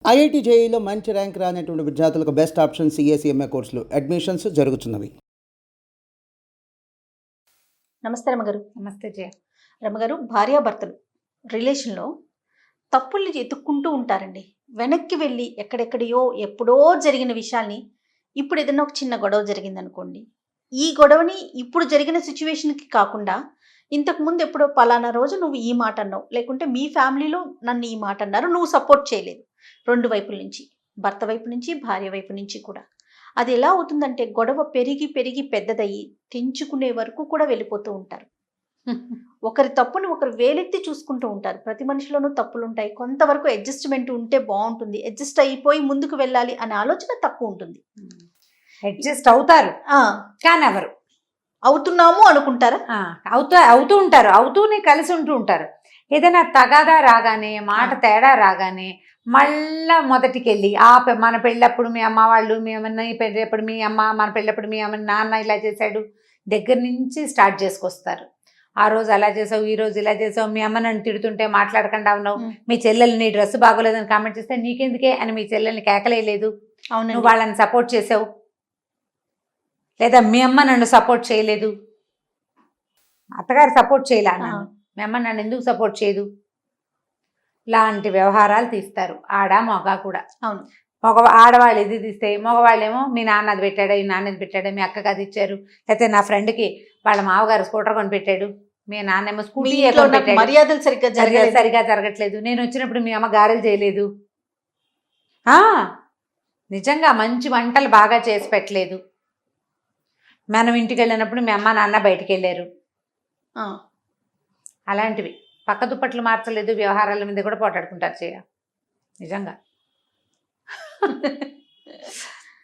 IIT జేఈలో మంచి rank రానటువంటి విద్యార్థులకు బెస్ట్ ఆప్షన్ సిఎస్ఈఎంఏ కోర్సులు అడ్మిషన్స్ జరుగుతున్నవి. నమస్తే రమగారు. నమస్తే జయ. రమగారు, భార్యాభర్తలు రిలేషన్లో తప్పుల్ని ఎత్తుక్కుంటూ ఉంటారండి. వెనక్కి వెళ్ళి ఎక్కడెక్కడియో ఎప్పుడో జరిగిన విషయాల్ని ఇప్పుడు ఏదైనా ఒక చిన్న గొడవ జరిగిందనుకోండి, ఈ గొడవని ఇప్పుడు జరిగిన సిచ్యువేషన్కి కాకుండా ఇంతకుముందు ఎప్పుడో పలానా రోజు నువ్వు ఈ మాట అన్నావు, లేకుంటే మీ ఫ్యామిలీలో నన్ను ఈ మాట అన్నారు, నువ్వు సపోర్ట్ చేయలేదు. రెండు వైపుల నుంచి, భర్త వైపు నుంచి, భార్య వైపు నుంచి కూడా. అది ఎలా అవుతుందంటే గొడవ పెరిగి పెరిగి పెద్దదయ్యి తెంచుకునే వరకు కూడా వెళ్ళిపోతూ ఉంటారు. ఒకరి తప్పుని ఒకరు వేలెత్తి చూసుకుంటూ ఉంటారు. ప్రతి మనిషిలోనూ తప్పులు ఉంటాయి. కొంతవరకు అడ్జస్ట్మెంట్ ఉంటే బాగుంటుంది, అడ్జస్ట్ అయిపోయి ముందుకు వెళ్ళాలి అనే ఆలోచన తక్కువ ఉంటుంది. అడ్జస్ట్ అవుతారు కానీ ఎవరు అవుతున్నాము అనుకుంటారా? అవుతూ ఉంటారు, అవుతూనే కలిసి ఉంటూ ఉంటారు. ఏదైనా తగాదా రాగానే, మాట తేడా రాగానే మళ్ళా మొదటికి వెళ్ళి మన పెళ్ళప్పుడు మీ అమ్మ వాళ్ళు, మీ అమ్మ పెళ్ళప్పుడు మీ అమ్మ, మన పెళ్ళప్పుడు మీ అమ్మ నాన్న ఇలా చేశాడు దగ్గర నుంచి స్టార్ట్ చేసుకొస్తారు. ఆ రోజు అలా చేసావు, ఈ రోజు ఇలా చేసావు, మీ అమ్మ నన్ను తిడుతుంటే మాట్లాడకుండా ఉన్నావు, మీ చెల్లెలు నీ డ్రెస్ బాగోలేదని కామెంట్ చేస్తే నీకెందుకే అని మీ చెల్లెల్ని కేకలేయలేదు, నువ్వు వాళ్ళని సపోర్ట్ చేసావు, లేదా మీ అమ్మ నన్ను సపోర్ట్ చేయలేదు, అత్తగారు సపోర్ట్ చేయలే నన్ను, మీ అమ్మ నన్ను ఎందుకు సపోర్ట్ చేయదు, లాంటి వ్యవహారాలు తీస్తారు ఆడ మగ కూడా. అవును, ఆడవాళ్ళు ఇది తీస్తే మగవాళ్ళేమో మీ నాన్న అది పెట్టాడు, ఈ నాన్న అది పెట్టాడు, మీ అక్కకి అది ఇచ్చారు, లేకపోతే నా ఫ్రెండ్కి వాళ్ళ మావగారు స్కూటర్ కొని పెట్టాడు, మీ నాన్నేమో స్కూటీ మర్యాదలు సరిగా జరగట్లేదు, నేను వచ్చినప్పుడు మీ అమ్మ గారెలు చేయలేదు, నిజంగా మంచి వంటలు బాగా చేసి పెట్టలేదు, మనం ఇంటికి వెళ్ళినప్పుడు మీ అమ్మ నాన్న బయటికి వెళ్ళారు, అలాంటివి. పక్క దుప్పట్లు మార్చలేదు, వ్యవహారాల మీద కూడా పోటాడుకుంటారు చేయ. నిజంగా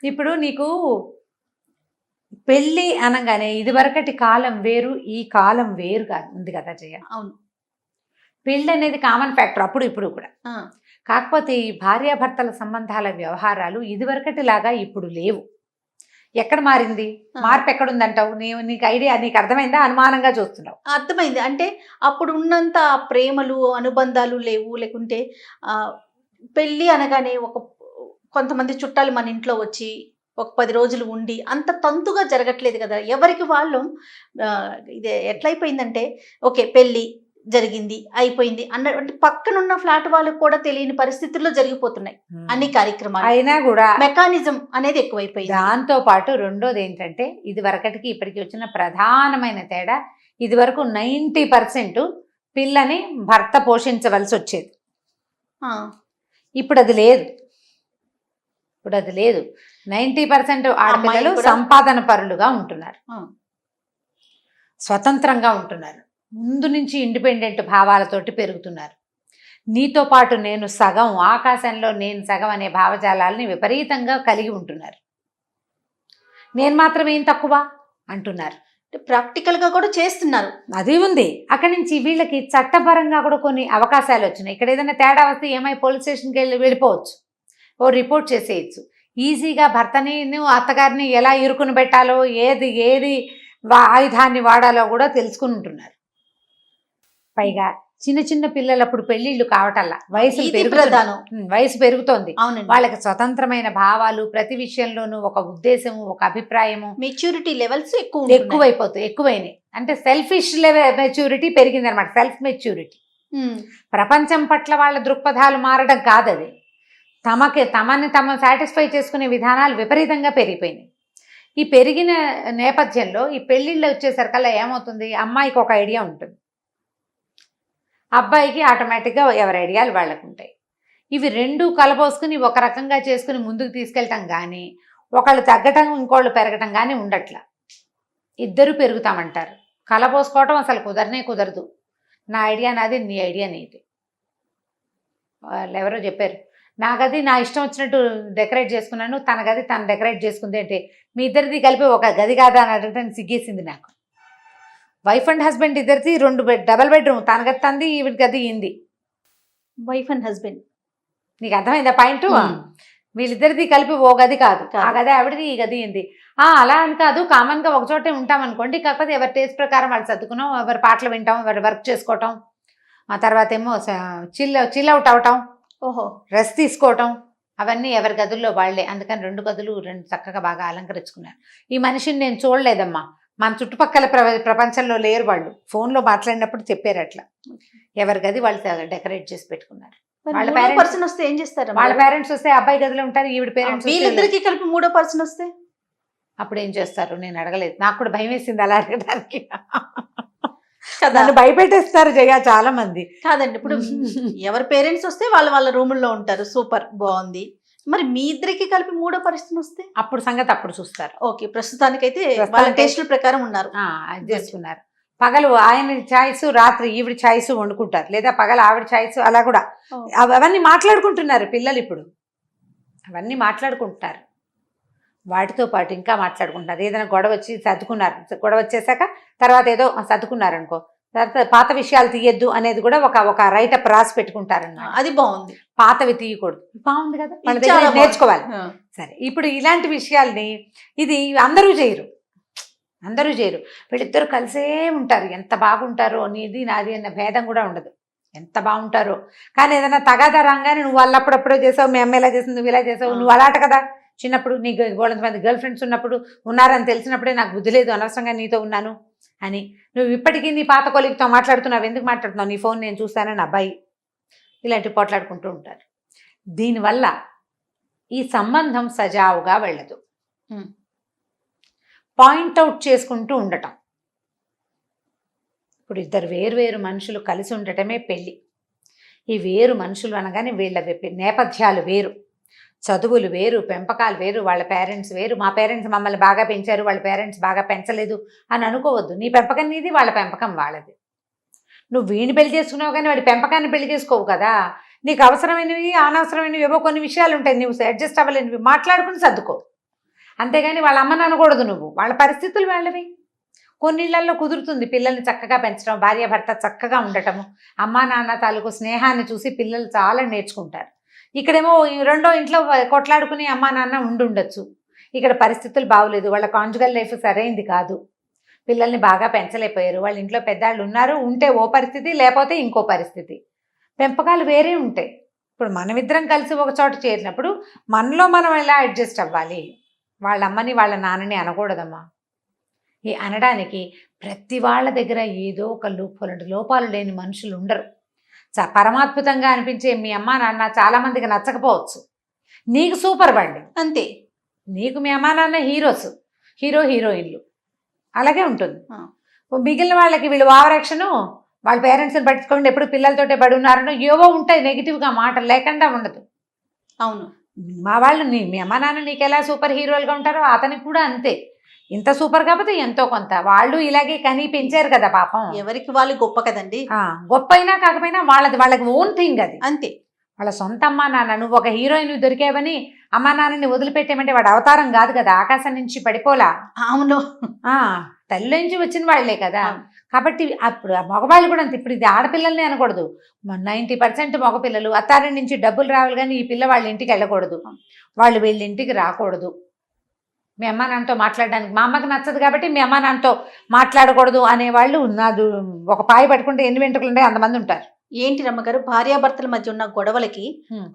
ఇప్పుడు నీకు పెళ్ళి అనగానే ఇదివరకటి కాలం వేరు, ఈ కాలం వేరుగా ఉంది కదా జయ. అవును, పెళ్ళి అనేది కామన్ ఫ్యాక్టర్ అప్పుడు ఇప్పుడు కూడా. కాకపోతే ఈ భార్యాభర్తల సంబంధాల వ్యవహారాలు ఇదివరకటిలాగా ఇప్పుడు లేవు. ఎక్కడ మారింది? మార్పు ఎక్కడుందంటావు? నీకు ఐడియా, నీకు అర్థమైందా? అనుమానంగా చూస్తున్నావు. అర్థమైంది. అంటే అప్పుడు ఉన్నంత ప్రేమలు అనుబంధాలు లేవు. లేకుంటే పెళ్ళి అనగానే కొంతమంది చుట్టాలు మన ఇంట్లో వచ్చి ఒక 10 రోజులు ఉండి అంత తంతుగా జరగట్లేదు కదా. ఎవరికి వాళ్ళు ఇది ఎట్లయిపోయిందంటే ఓకే పెళ్ళి జరిగింది అయిపోయింది అన్నటువంటి పక్కనున్న ఫ్లాట్ వాళ్ళకు కూడా తెలియని పరిస్థితుల్లో జరిగిపోతున్నాయి అన్ని కార్యక్రమాలు. అయినా కూడా మెకానిజం అనేది ఎక్కువైపోయింది. దాంతో పాటు రెండోది ఏంటంటే ఇది వరకటికి ఇప్పటికి వచ్చిన ప్రధానమైన తేడా, ఇది వరకు 90% పిల్లని భర్త పోషించవలసి వచ్చేది. ఇప్పుడు అది లేదు. 90% ఆడపిల్లలు సంపాదన పరులుగా ఉంటున్నారు, స్వతంత్రంగా ఉంటున్నారు, ముందు నుంచి ఇండిపెండెంట్ భావాలతోటి పెరుగుతున్నారు. నీతో పాటు నేను సగం, ఆకాశంలో నేను సగం అనే భావజాలాలని విపరీతంగా కలిగి ఉంటున్నారు. నేను మాత్రం ఏం తక్కువ అంటున్నారు. ప్రాక్టికల్గా కూడా చేస్తున్నారు. అది ఉంది. అక్కడి నుంచి వీళ్ళకి చట్టపరంగా కూడా కొన్ని అవకాశాలు వచ్చినాయి. ఇక్కడ ఏదైనా తేడా వస్తే ఏమై పోలీస్ స్టేషన్కి వెళ్ళిపోవచ్చు, ఓ రిపోర్ట్ చేసేయచ్చు. ఈజీగా భర్తని అత్తగారిని ఎలా ఇరుకుని పెట్టాలో, ఏది ఆయుధాన్ని వాడాలో కూడా తెలుసుకుని ఉంటున్నారు. పైగా చిన్న చిన్న పిల్లలప్పుడు పెళ్ళిళ్ళు కావటల్లా వయసు పెరుగుతోంది. వాళ్ళకి స్వతంత్రమైన భావాలు, ప్రతి విషయంలోనూ ఒక ఉద్దేశము, ఒక అభిప్రాయము, మెచ్యూరిటీ లెవెల్స్ ఎక్కువైనాయి. అంటే సెల్ఫిష్ మెచ్యూరిటీ పెరిగింది అనమాట. Self maturity. ప్రపంచం పట్ల వాళ్ళ దృక్పథాలు మారడం కాదు, అది తమని సాటిస్ఫై చేసుకునే విధానాలు విపరీతంగా పెరిగిపోయినాయి. ఈ పెరిగిన నేపథ్యంలో ఈ పెళ్ళిళ్ళు వచ్చేసరికల్లా ఏమవుతుంది, అమ్మాయికి ఒక ఐడియా ఉంటుంది, అబ్బాయికి ఆటోమేటిక్గా ఎవరి ఐడియాలు వాళ్ళకు ఉంటాయి. ఇవి రెండు కలపోసుకుని ఒక రకంగా చేసుకుని ముందుకు తీసుకెళ్ళటం కానీ, ఒకళ్ళు తగ్గటం ఇంకోళ్ళు పెరగటం కానీ ఉండట్లా. ఇద్దరు పెరుగుతామంటారు. కలపోసుకోవటం అసలు కుదరదు. నా ఐడియా నాది, నీ ఐడియా నీది. వాళ్ళు ఎవరో చెప్పారు, నా గది నా ఇష్టం వచ్చినట్టు డెకరేట్ చేసుకున్నాను, తన గది తను డెకరేట్ చేసుకుంది అంటే మీ ఇద్దరిది కలిపి ఒక గది కాదా అని అడగటానికి సిగ్గేసింది నాకు. వైఫ్ అండ్ హస్బెండ్ ఇద్దరిది డబల్ బెడ్రూమ్, తన గది తంది, ఈవిడ గది ఇంది. వైఫ్ అండ్ హస్బెండ్, నీకు అర్థమైందా పాయింట్? వీళ్ళిద్దరిది కలిపి ఓ గది కాదు, ఆ గది ఆవిడది, ఈ గది ఇంది. అలా అని కాదు, కామన్గా ఒక చోటే ఉంటాం అనుకోండి. కాకపోతే ఎవరి టేస్ట్ ప్రకారం వాళ్ళు సర్దుకున్నాం, ఎవరి పాటలు వింటాం, ఎవరి వర్క్ చేసుకోవటం, ఆ తర్వాత ఏమో చిల్ అవుట్ అవటం, రెస్ట్ తీసుకోవటం, అవన్నీ ఎవరి గదుల్లో వాళ్ళే. అందుకని 2 గదులు చక్కగా బాగా అలంకరించుకున్నారు. ఈ మనిషిని నేను చూడలేదమ్మా, మన చుట్టుపక్కల ప్రపంచంలో లేరు వాళ్ళు. ఫోన్లో మాట్లాడినప్పుడు చెప్పారు అట్లా. ఎవరి గది వాళ్ళు డెకరేట్ చేసి పెట్టుకున్నారు. వాళ్ళ పేరెంట్స్ పర్సన్ వస్తే ఏం చేస్తారు? వాళ్ళ పేరెంట్స్ వస్తే అబ్బాయి గదిలో ఉంటారు, ఈవిడ పేరెంట్స్ వీళ్ళిద్దరికి కలిపి 3వ పర్సన్ వస్తే అప్పుడు ఏం చేస్తారు? నేను అడగలేదు, నాకు కూడా భయం వేసింది అలా అడగడానికి. కదా, నన్ను భయపెట్టేస్తారు జయ చాలా మంది. కాదండి, ఇప్పుడు ఎవరి పేరెంట్స్ వస్తే వాళ్ళ రూముల్లో ఉంటారు. సూపర్, బాగుంది. మరి మీ ఇద్దరికి కలిపి 3వ పర్సన్ వస్తే అప్పుడు సంగతి అప్పుడు చూస్తారు. ఓకే, ప్రస్తుతానికైతే వాళ్ళ టేస్టుల ప్రకారం ఉన్నారు, అది చేసుకున్నారు. పగలు ఆయన ఛాయిస్, రాత్రి ఈవిడ ఛాయిస్ వండుకుంటారు, లేదా పగలు ఆవిడ ఛాయిస్, అలా కూడా అవన్నీ మాట్లాడుకుంటున్నారు పిల్లలు. ఇప్పుడు అవన్నీ మాట్లాడుకుంటున్నారు, వాటితో పాటు ఇంకా మాట్లాడుకుంటున్నారు. ఏదైనా గొడవ వచ్చి సర్దుకున్నారు, గొడవ వచ్చేసాక తర్వాత ఏదో సర్దుకున్నారు అనుకో, తర్వాత పాత విషయాలు తీయద్దు అనేది కూడా ఒక రైటప్ రాసి పెట్టుకుంటారన్నమాట. అది బాగుంది. పాతవి తీయకూడదు, బాగుంది కదా, మన దగ్గర నేర్చుకోవాలి. సరే, ఇప్పుడు ఇలాంటి విషయాల్ని ఇది అందరూ చేయరు. వీళ్ళిద్దరు కలిసే ఉంటారు. ఎంత బాగుంటారో, నీది నాది అన్న భేదం కూడా ఉండదు, ఎంత బాగుంటారో. కానీ ఏదైనా తగాదా రాగానే నువ్వు వాళ్ళు అప్పుడప్పుడే చేసావు, మీ అమ్మ ఇలా చేసింది, నువ్వు ఇలా చేసావు, నువ్వు అలాట కదా. చిన్నప్పుడు నీకు మంది గర్ల్ ఫ్రెండ్స్ ఉన్నప్పుడు ఉన్నారని తెలిసినప్పుడే నాకు బుద్ధి లేదు, అనవసరంగా నీతో ఉన్నాను అని నువ్వు ఇప్పటికీ నీ పాత కొలిగితో మాట్లాడుతున్నావు. ఎందుకు మాట్లాడుతున్నావు? నీ ఫోన్ నేను చూస్తానని అబ్బాయి ఇలాంటివి పోట్లాడుకుంటూ ఉంటారు. దీనివల్ల ఈ సంబంధం సజావుగా వెళ్ళదు. పాయింట్అవుట్ చేసుకుంటూ ఉండటం. ఇప్పుడు ఇద్దరు వేరు మనుషులు కలిసి ఉండటమే పెళ్ళి. ఈ వేరు మనుషులు అనగానే వీళ్ళ నేపథ్యాలు వేరు, చదువులు వేరు, పెంపకాలు వేరు, వాళ్ళ పేరెంట్స్ వేరు. మా పేరెంట్స్ మమ్మల్ని బాగా పెంచారు, వాళ్ళ పేరెంట్స్ బాగా పెంచలేదు అని అనుకోవద్దు. నీ పెంపకం నీది, వాళ్ళ పెంపకం వాళ్ళది. నువ్వు వీడిని పెళ్లి చేసుకున్నావు కానీ వాడి పెంపకాన్ని పెళ్లి చేసుకోవు కదా. నీకు అవసరమైనవి అనవసరమైనవి ఏవో కొన్ని విషయాలు ఉంటాయి, నువ్వు అడ్జస్ట్ అవ్వలేనివి మాట్లాడుకుని సర్దుకో. అంతేగాని వాళ్ళ అమ్మని అనకూడదు నువ్వు. వాళ్ళ పరిస్థితులు వాళ్ళవి. కొన్నిళ్లలో కుదురుతుంది పిల్లల్ని చక్కగా పెంచడం, భార్యాభర్త చక్కగా ఉండటము, అమ్మా నాన్న తాలూకు స్నేహాన్ని చూసి పిల్లలు చాలా నేర్చుకుంటారు. ఇక్కడేమో రెండో ఇంట్లో కొట్లాడుకుని అమ్మా నాన్న ఉండొచ్చు. ఇక్కడ పరిస్థితులు బాగోలేదు, వాళ్ళ కాంజుగల్ లైఫ్ సరైంది కాదు, పిల్లల్ని బాగా పెంచలేకపోయారు, వాళ్ళ ఇంట్లో పెద్దాళ్ళు ఉన్నారు, ఉంటే ఓ పరిస్థితి, లేకపోతే ఇంకో పరిస్థితి. పెంపకాలు వేరే ఉంటాయి. ఇప్పుడు మనమిద్దరం కలిసి ఒక చోట చేరినప్పుడు మనలో మనం ఎలా అడ్జస్ట్ అవ్వాలి? వాళ్ళ అమ్మని వాళ్ళ నాన్నని అనకూడదమ్మా. ఈ అనడానికి ప్రతి వాళ్ళ దగ్గర ఏదో ఒక లోపాలు లేని మనుషులు ఉండరు. పరమాద్భుతంగా అనిపించే మీ అమ్మ నాన్న చాలా మందికి నచ్చకపోవచ్చు, నీకు సూపర్ బండి అంతే. నీకు మీ అమ్మ నాన్న హీరోస్, హీరోయిన్లు, అలాగే ఉంటుంది. మిగిలిన వాళ్ళకి వీళ్ళు ఓవరాక్షను, వాళ్ళ పేరెంట్స్ని పట్టించుకోండి, ఎప్పుడు పిల్లలతోటే పడి ఉన్నారనో ఏవో ఉంటాయి, నెగిటివ్గా మాటలు లేకుండా ఉండదు. అవును, మా వాళ్ళు మీ అమ్మ నాన్న నీకు ఎలా సూపర్ హీరోలుగా ఉంటారో అతనికి కూడా అంతే. ఇంత సూపర్ కాకపోతే ఎంతో కొంత వాళ్ళు ఇలాగే కనీ పెంచారు కదా పాపం. ఎవరికి వాళ్ళు గొప్ప కదండి. గొప్ప అయినా కాకపోయినా వాళ్ళకి ఓన్ థింగ్ అది, అంతే. వాళ్ళ సొంత అమ్మా నాన్న. నువ్వు ఒక హీరోయిన్ దొరికావని అమ్మా నాన్నని వదిలిపెట్టేమంటే వాడు అవతారం కాదు కదా, ఆకాశం నుంచి పడిపోలా. అవును, తల్లి నుంచి వచ్చిన వాళ్లే కదా. కాబట్టి అప్పుడు మగవాళ్ళు కూడా అంతే. ఇప్పుడు ఇది ఆడపిల్లల్ని అనకూడదు, 90% మగపిల్లలు అత్తారింటి నుంచి డబ్బులు రావాలి కానీ ఈ పిల్ల వాళ్ళ ఇంటికి వెళ్ళకూడదు, వాళ్ళు వీళ్ళ ఇంటికి రాకూడదు. మీ అమ్మ నాన్నతో మాట్లాడడానికి మా అమ్మకి నచ్చదు కాబట్టి మీ అమ్మ నాన్నతో మాట్లాడకూడదు అనేవాళ్ళు నాదు ఒక పాయి పట్టుకుంటే ఎన్ని వెంట్రుకలు ఉంటాయి అంతమంది ఉంటారు. ఏంటి రమ్మగారు, భార్యాభర్తల మధ్య ఉన్న గొడవలకి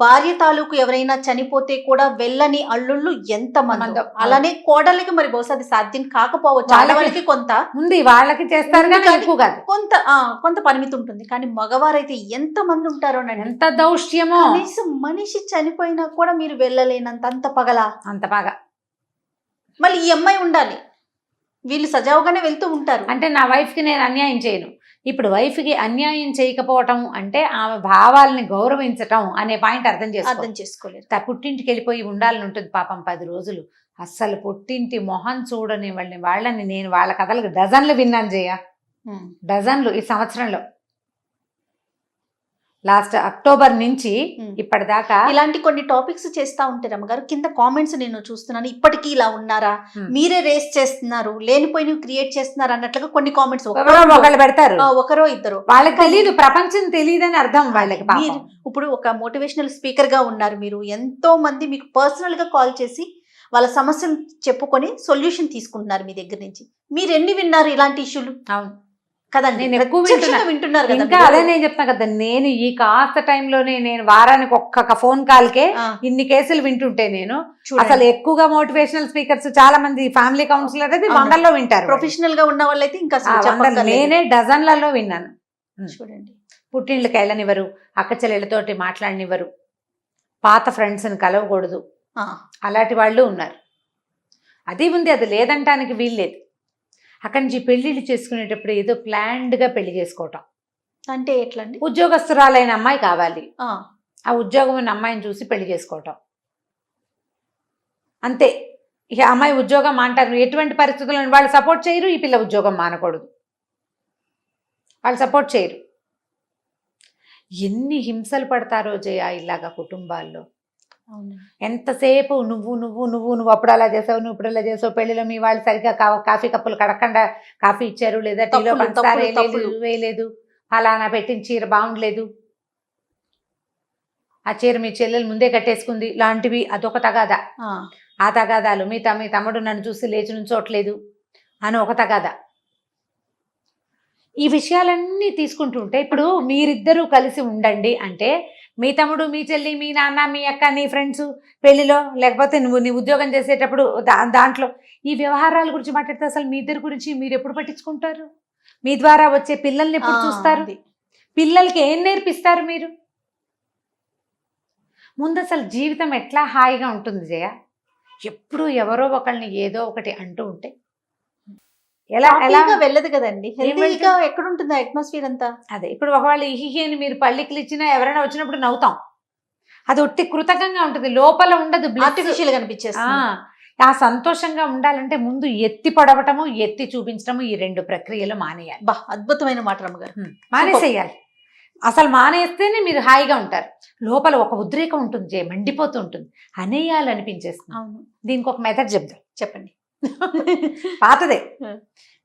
భార్య తాలూకు ఎవరైనా చనిపోతే కూడా వెళ్ళని అల్లుళ్ళు ఎంత మంది, అలానే కోడళ్ళకి మరి బహుశా అది సాధ్యం కాకపోవచ్చు. వాళ్ళకి కొంత ఉంది, వాళ్ళకి చేస్తారు కొంత పరిమితి ఉంటుంది. కానీ మగవారైతే ఎంత మంది ఉంటారో, ఎంత దౌష్ట్యమో. కనీసం మనిషి చనిపోయినా కూడా మీరు వెళ్ళలేనంత, అంత పగలా, అంత బాగా. మళ్ళీ ఈ అమ్మాయి ఉండాలి, వీళ్ళు సజావుగానే వెళ్తూ ఉంటారు. అంటే నా వైఫ్కి నేను అన్యాయం చేయను. ఇప్పుడు వైఫ్కి అన్యాయం చేయకపోవటం అంటే ఆమె భావాలని గౌరవించటం అనే పాయింట్ అర్థం చేసుకోలేదు. పుట్టింటికి వెళ్ళిపోయి ఉండాలని ఉంటుంది పాపం 10 రోజులు. అస్సలు పుట్టింటి మొహం చూడని వాళ్ళని నేను వాళ్ళ కథలకు డజన్లు విన్నాను జయ, డజన్లు ఈ సంవత్సరంలో. లాస్ట్ అక్టోబర్ నుంచి ఇప్పటిదాకా ఇలాంటి కొన్ని టాపిక్స్ చేస్తా ఉంటారు అమ్మగారు. కింద కామెంట్స్ నేను చూస్తున్నాను, ఇప్పటికీ ఇలా ఉన్నారా, మీరే రేస్ చేస్తున్నారు, లేనిపోయి క్రియేట్ చేస్తున్నారు అన్నట్లుగా కొన్ని కామెంట్స్ ఒకళ్ళు పెడతారు, ఒకరో ఇద్దరు. వాళ్ళకి తెలియదు, ప్రపంచం తెలియదని అర్థం వాళ్ళకి. ఇప్పుడు ఒక మోటివేషనల్ స్పీకర్ గా ఉన్నారు మీరు, ఎంతో మంది మీకు పర్సనల్ గా కాల్ చేసి వాళ్ళ సమస్యలు చెప్పుకొని సొల్యూషన్ తీసుకుంటున్నారు మీ దగ్గర నుంచి. మీరు ఎన్ని విన్నారు ఇలాంటి ఇష్యూలు? అవును, కదండి, నేను ఎక్కువ ప్రత్యక్షంగా వింటున్నారు కదా ఇంకా మీరు. అదే నేను చెప్తాను కదా, నేను ఈ కాస్త టైంలోనే నేను వారానికి ఒక్క ఫోన్ కాల్కే ఆ, ఇన్ని కేసులు వింటుంటే నేను చూడండి. అసలు ఎక్కువగా మోటివేషనల్ స్పీకర్స్ చాలా మంది ఫ్యామిలీ కౌన్సిలర్ అయితే అవును. వందల్లో వింటారు. ప్రొఫెషనల్ గా ఉన్న వాళ్ళైతే ఇంకా ఆ, అసలు వందలు. చెప్పక్కర్లేదు. నేనే డజన్లలో విన్నాను. చూడండి. పుట్టింళ్ళకి వెళ్ళనివ్వరు, అక్క చెల్లెళ్ళతోటి మాట్లాడనివ్వరు, పాత ఫ్రెండ్స్ని కలవకూడదు, ఆ, అలాంటి వాళ్ళు ఉన్నారు. అది ఉంది, అది లేదంటానికి వీల్లేదు. అక్కడి నుంచి పెళ్ళిళ్ళు చేసుకునేటప్పుడు ఏదో ప్లాన్డ్గా పెళ్లి చేసుకోవటం. అంటే ఎట్లా అండి? ఉద్యోగస్తురాలైన అమ్మాయి కావాలి, ఆ, ఆ ఉద్యోగం ఉన్న అమ్మాయిని చూసి పెళ్లి చేసుకోవటం అంతే. ఇక అమ్మాయి ఉద్యోగం అంటారు, ఎటువంటి పరిస్థితుల్లో వాళ్ళు సపోర్ట్ చేయరు, ఈ పిల్ల ఉద్యోగం మానకూడదు, వాళ్ళు సపోర్ట్ చేయరు. ఎన్ని హింసలు పడతారో జయ ఇలాగా కుటుంబాల్లో. అవును. ఎంతసేపు నువ్వు నువ్వు నువ్వు నువ్వు అప్పుడు అలా చేసావు, నువ్వు ఇప్పుడు ఇలా చేసావు, పెళ్లిలో మీ వాళ్ళు సరిగ్గా కాఫీ కప్పులు కడకుండా కాఫీ ఇచ్చారు, లేదా టీలో తప్పులు, పంచదార తప్పులు, తప్పులు. వేయలేదు, ఫలానా పెట్టిన చీర బాగుండలేదు, ఆ చీర మీ చెల్లెలు ముందే కట్టేసుకుంది లాంటివి, అదొక తగాదా. ఆ, ఆ తగాదాలు, మీ తమ్ముడు నన్ను చూసి లేచి నుంచోట్లేదు అని ఒక తగాదా. ఈ విషయాలన్నీ తీసుకుంటుంటే ఇప్పుడు మీరిద్దరూ కలిసి ఉండండి అంటే మీ తమ్ముడు, మీ చెల్లి, మీ నాన్న, మీ అక్క, నీ ఫ్రెండ్స్ పెళ్లిలో, లేకపోతే నువ్వు నీ ఉద్యోగం చేసేటప్పుడు దాంట్లో ఈ వ్యవహారాల గురించి మాట్లాడితే అసలు మీ ఇద్దరి గురించి మీరు ఎప్పుడు పట్టించుకుంటారు? మీ ద్వారా వచ్చే పిల్లల్ని ఎప్పుడు ఆ, చూస్తారు? అది. పిల్లలకి ఏం నేర్పిస్తారు మీరు? ముందు అసలు జీవితం ఎట్లా హాయిగా ఉంటుంది జయ? ఎప్పుడు ఎవరో ఒకళ్ళని ఏదో ఒకటి అంటూ ఉంటే ఎలా ఎలా హ్యాపీగా వెళ్ళదు కదండి. హెల్తీగా వెళ్తుంది? ఎక్కడ ఉంటుంది అట్మాస్ఫియర్ అంతా? అదే ఇప్పుడు ఒకవేళ ఇహి అని మీరు పళ్ళికిలు ఇచ్చినా ఎవరైనా వచ్చినప్పుడు నవ్వుతాం, అది ఒట్టి కృతజ్ఞంగా ఉంటుంది, లోపల ఉండదు bliss. ఆర్టిఫిషియల్ గా అనిపించేస్తుంది. ఆ సంతోషంగా ఉండాలంటే ముందు ఎత్తి పడవటము, ఎత్తి చూపించడము, ఈ రెండు ప్రక్రియలు మానేయాలి. బా, అద్భుతమైన మాట రమ్మగారు. మానేసేయాలి. అసలు మానేస్తేనే మీరు హాయిగా ఉంటారు. లోపల ఒక ఉద్రేకం ఉంటుంది జయ, మండిపోతూ ఉంటుంది, అనేయాలనిపించేస్తుంది. అవును, దీనికి ఒక మెథడ్ చెప్తాం, చెప్పండి. పాతదే.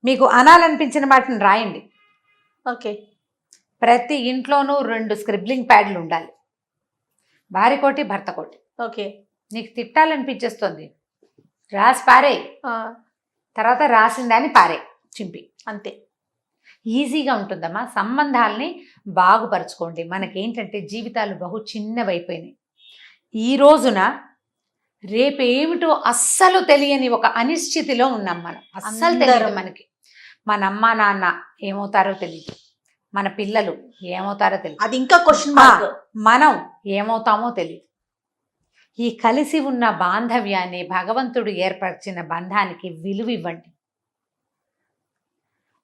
మీకు అనాలనిపించిన వాటిని రాయండి. ఓకే. ప్రతి ఇంట్లోనూ 2 స్క్రిబ్లింగ్ ప్యాడ్లు ఉండాలి, భార్య కోటి భర్త కోటి. ఓకే. నీకు తిట్టాలనిపించేస్తుంది, రాసి పారే, ఆ, తర్వాత రాసిన దాన్ని పారే, చింపి. అంతే. ఈజీగా ఉంటుందమ్మా. సంబంధాలని బాగుపరచుకోండి. మనకేంటంటే జీవితాలు బహు చిన్నవైపోయినాయి. ఈ రోజున రేపు ఏమిటో అస్సలు తెలియని ఒక అనిశ్చితిలో ఉన్నాం మనం. అస్సలు తెలియదు అందరం. మనకి. మన అమ్మ నాన్న ఏమవుతారో తెలియదు, మన పిల్లలు ఏమవుతారో తెలియదు, అది ఇంకా క్వశ్చన్ మార్క్. మనం ఏమవుతామో తెలియదు. ఈ కలిసి ఉన్న బాంధవ్యాన్ని, భగవంతుడు ఏర్పరిచిన బంధానికి విలువ ఇవ్వండి.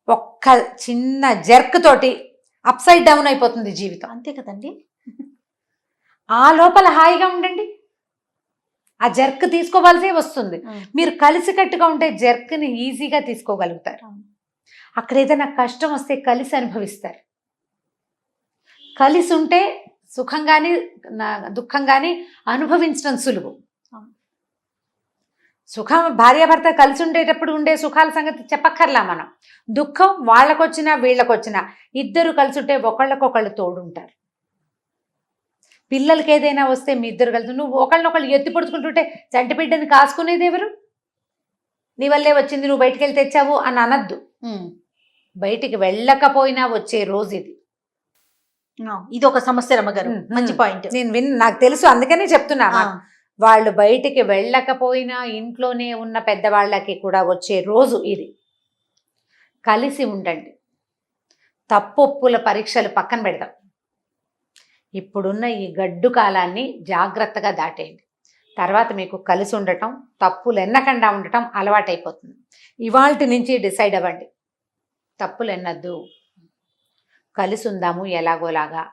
ఒక్క చిన్న జర్క్ తోటి అప్సైడ్ డౌన్ అయిపోతుంది జీవితం. అంతే కదండి. ఆ లోపల హాయిగా ఉండండి, ఆ జర్క్ తీసుకోవాల్సే వస్తుంది. మీరు కలిసికట్టుగా ఉంటే జర్క్ని ఈజీగా తీసుకోగలుగుతారు. అక్కడ ఏదైనా కష్టం వస్తే కలిసి అనుభవిస్తారు. కలిసి ఉంటే సుఖం కానీ దుఃఖం కానీ అనుభవించడం సులువు. సుఖం భార్యాభర్త కలిసి ఉండేటప్పుడు ఉండే సుఖాల సంగతి చెప్పక్కర్లా మనం. దుఃఖం వాళ్ళకొచ్చినా వీళ్ళకొచ్చినా ఇద్దరు కలిసి ఉంటే ఒకళ్ళకొకళ్ళు తోడుంటారు. పిల్లలకి ఏదైనా వస్తే మీ ఇద్దరు కలిసి, నువ్వు ఒకళ్ళనొకళ్ళు ఎత్తి పొడుచుకుంటుంటే చంటి బిడ్డని కాసుకునేది ఎవరు? నీ వల్లే వచ్చింది, నువ్వు బయటికి వెళ్ళి తెచ్చావు అని అనద్దు. బయటికి వెళ్ళకపోయినా వచ్చే రోజు ఇది. ఇది ఒక సమస్య రమ్మగారు, మంచి పాయింట్. నేను నాకు తెలుసు, అందుకనే చెప్తున్నా. వాళ్ళు బయటికి వెళ్ళకపోయినా ఇంట్లోనే ఉన్న పెద్దవాళ్ళకి కూడా వచ్చే రోజు ఇది. కలిసి ఉండండి. తప్పొప్పుల పరీక్షలు పక్కన పెడదాం. ఇప్పుడున్న ఈ గడ్డు కాలాన్ని జాగ్రత్తగా దాటేయండి. తర్వాత మీకు కలిసి ఉండటం, తప్పులు ఎన్నకుండా ఉండటం అలవాటైపోతుంది. ఇవాల్టి నుంచి డిసైడ్ అవ్వండి, తప్పులు ఎన్నద్దు, కలిసి ఉందాము, ఎలాగోలాగా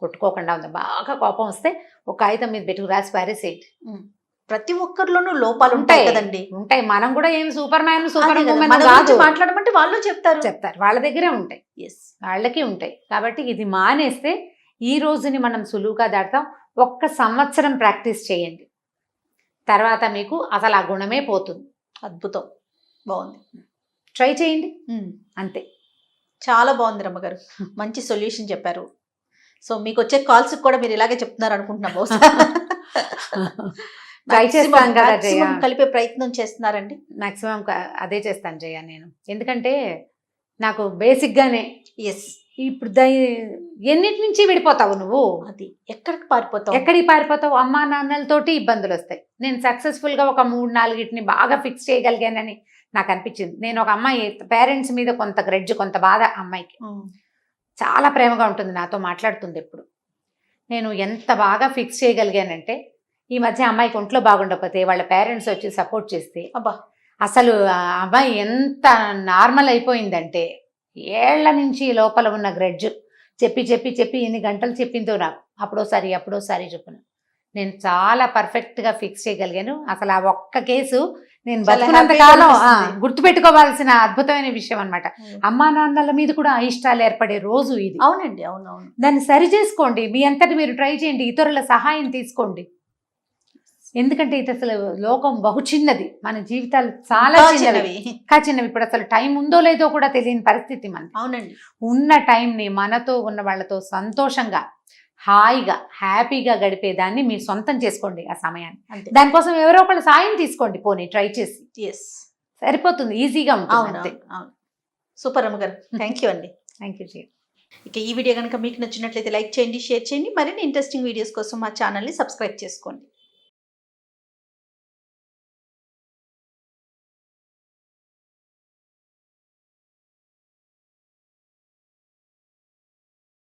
కొట్టుకోకుండా ఉందాం. బాగా కోపం వస్తే ఒక కాగితం మీద పెట్టుకు రాసి పారేసేయండి. ప్రతి ఒక్కరిలోనూ లోపాలు ఉంటాయి కదండి. ఉంటాయి. మనం కూడా ఏమి సూపర్ మ్యాన్ సూపర్ ఉమెన్ మాట్లాడమంటే వాళ్ళు చెప్తారు, వాళ్ళ దగ్గరే ఉంటాయి, వాళ్ళకి ఉంటాయి. కాబట్టి ఇది మానేస్తే ఈ రోజుని మనం సులువుగా దాటుతాం. 1 సంవత్సరం ప్రాక్టీస్ చేయండి, తర్వాత మీకు అసలు ఆ గుణమే పోతుంది. అద్భుతం, బాగుంది, ట్రై చేయండి, అంతే. చాలా బాగుంది రమ్మగారు, మంచి సొల్యూషన్ చెప్పారు. సో మీకు వచ్చే కాల్స్ కూడా మీరు ఇలాగే చెప్తున్నారు అనుకుంటున్నా. బహుశా ట్రై చేస్తాను కదా జయ, కలిపే ప్రయత్నం చేస్తున్నారండి. మాక్సిమం అదే చేస్తాను జయ నేను. ఎందుకంటే నాకు బేసిక్గానే ఎస్, ఇప్పుడు ఎన్నిటి నుంచి విడిపోతావు నువ్వు? అది ఎక్కడికి పారిపోతావు? ఎక్కడికి పారిపోతావు? అమ్మా నాన్నలతోటి ఇబ్బందులు వస్తాయి. నేను సక్సెస్ఫుల్గా ఒక 3-4 బాగా ఫిక్స్ చేయగలిగానని నాకు అనిపించింది. నేను ఒక అమ్మాయి పేరెంట్స్ మీద కొంత గ్రెడ్జ్, కొంత బాధ అమ్మాయికి. చాలా ప్రేమగా ఉంటుంది, నాతో మాట్లాడుతుంది ఎప్పుడు. నేను ఎంత బాగా ఫిక్స్ చేయగలిగానంటే, ఈ మధ్య అమ్మాయికి ఒంట్లో బాగుండకపోతే వాళ్ళ పేరెంట్స్ వచ్చి సపోర్ట్ చేస్తే అబ్బా, అసలు ఆ అమ్మాయి ఎంత నార్మల్ అయిపోయిందంటే, ఏళ్ల నుంచి లోపల ఉన్న గ్రెడ్జ్ చెప్పి చెప్పి చెప్పి ఎన్ని గంటలు చెప్పిందో నాకు, అప్పుడోసారి చెప్పును. నేను చాలా పర్ఫెక్ట్గా ఫిక్స్ చేయగలిగాను. అసలు ఆ ఒక్క కేసు నేను చాలా బతుకున్నంత హ్యాపీగా కాలం అనిపిస్తుంది. గుర్తుపెట్టుకోవాల్సిన అద్భుతమైన విషయం అన్నమాట. అమ్మా నాన్నల మీద కూడా అయిష్టాలు ఏర్పడే రోజు ఇది. అవునండి, అవునవును. దాన్ని సరి చేసుకోండి, మీ అంతటి మీరు ట్రై చేయండి, ఇతరుల సహాయం తీసుకోండి. ఎందుకంటే ఇది అసలు లోకం బహు చిన్నది, మన జీవితాలు చాలా చిన్నవి. చిన్నవి. ఇప్పుడు అసలు టైం ఉందో లేదో కూడా తెలియని పరిస్థితి మనది. అవునండి. ఉన్న టైంని మనతో ఉన్న వాళ్ళతో సంతోషంగా, హాయిగా, హ్యాపీగా గడిపేదాన్ని మీరు సొంతం చేసుకోండి ఆ సమయాన్ని. అంతే. దానికోసం ఎవరో ఒకళ్ళు సాయం తీసుకోండి, పోనీ ట్రై చేసి. ఎస్, సరిపోతుంది, ఈజీగా ఉంటుంది. అవును, అంతే. అవును. సూపర్ అమ్మగారు, థ్యాంక్ యూ అండి. Thank you ji. ఇక ఈ వీడియో కనుక మీకు నచ్చినట్లయితే లైక్ చేయండి, షేర్ చేయండి. మరిన్ని ఇంట్రెస్టింగ్ వీడియోస్ కోసం మా ఛానల్ని సబ్స్క్రైబ్ చేసుకోండి.